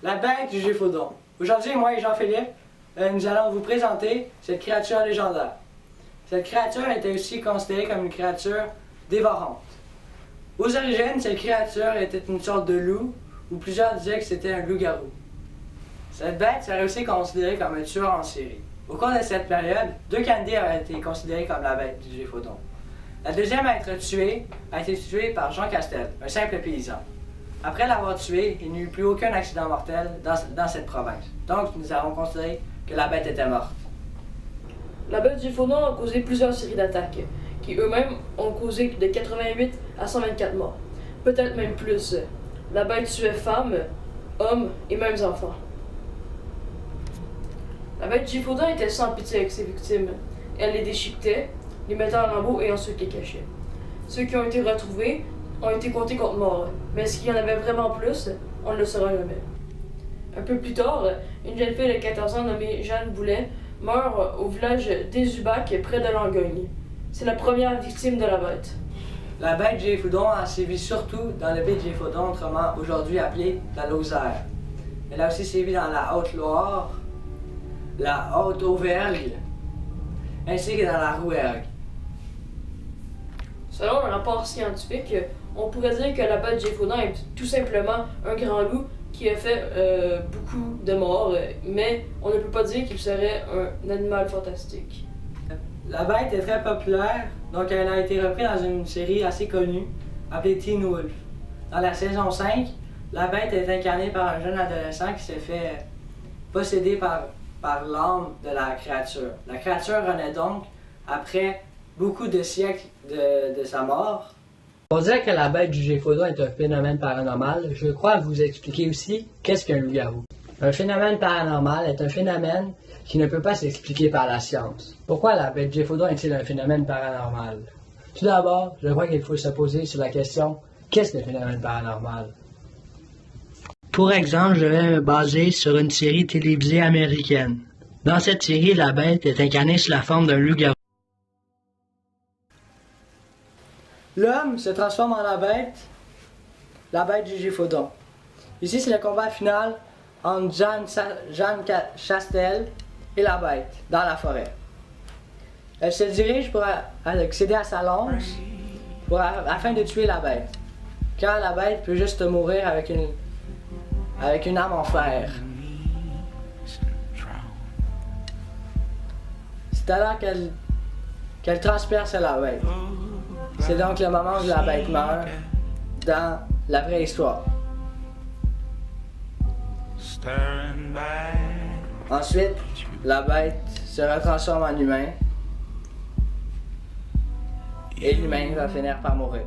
La bête du Gévaudan. Aujourd'hui, moi et Jean-Philippe, nous allons vous présenter cette créature légendaire. Cette créature était aussi considérée comme une créature dévorante. Aux origines, cette créature était une sorte de loup, où plusieurs disaient que c'était un loup-garou. Cette bête serait aussi considérée comme un tueur en série. Au cours de cette période, deux candidats ont été considérés comme la bête du Gévaudan. La deuxième à être tuée a été tuée par Jean Castel, un simple paysan. Après l'avoir tué, il n'y eut plus aucun accident mortel dans cette province. Donc, nous avons considéré que la bête était morte. La bête du Gévaudan a causé plusieurs séries d'attaques, qui eux-mêmes ont causé de 88 à 124 morts. Peut-être même plus. La bête tuait femmes, hommes et même enfants. La bête du Gévaudan était sans pitié avec ses victimes. Elle les déchiquetait, les mettait en lambeaux et ensuite les cachait. Ceux qui ont été retrouvés ont été comptés contre morts, mais est-ce qu'il y en avait vraiment plus? On ne le saura jamais. Un peu plus tard, une jeune fille de 14 ans nommée Jeanne Boulet meurt au village d'Ézubac près de Langogne. C'est la première victime de la bête. La bête du Gévaudan a sévi surtout dans le baie du Gévaudan, autrement aujourd'hui appelé la Lozère. Elle a aussi sévi dans la Haute-Loire, la Haute-Auvergne, ainsi que dans la Rouergue. Selon un rapport scientifique, on pourrait dire que la bête du Gévaudan est tout simplement un grand loup qui a fait beaucoup de morts, mais on ne peut pas dire qu'il serait un animal fantastique. La bête est très populaire, donc elle a été reprise dans une série assez connue appelée Teen Wolf. Dans la saison 5, la bête est incarnée par un jeune adolescent qui s'est fait posséder par l'âme de la créature. La créature renaît donc après beaucoup de siècles de sa mort. Pour dire que la bête du Gévaudan est un phénomène paranormal, je crois vous expliquer aussi qu'est-ce qu'un loup-garou. Un phénomène paranormal est un phénomène qui ne peut pas s'expliquer par la science. Pourquoi la bête du Gévaudan est-il un phénomène paranormal? Tout d'abord, je crois qu'il faut se poser sur la question qu'est-ce qu'un phénomène paranormal? Pour exemple, je vais me baser sur une série télévisée américaine. Dans cette série, la bête est incarnée sous la forme d'un loup-garou. L'homme se transforme en la bête du Gévaudan. Ici, c'est le combat final entre Jeanne Chastel et la bête, dans la forêt. Elle se dirige pour accéder à sa lance afin de tuer la bête, car la bête peut juste mourir avec une âme en fer. C'est alors qu'elle transperce la bête. C'est donc le moment où la bête meurt dans la vraie histoire. Ensuite, la bête se retransforme en humain et l'humain va finir par mourir.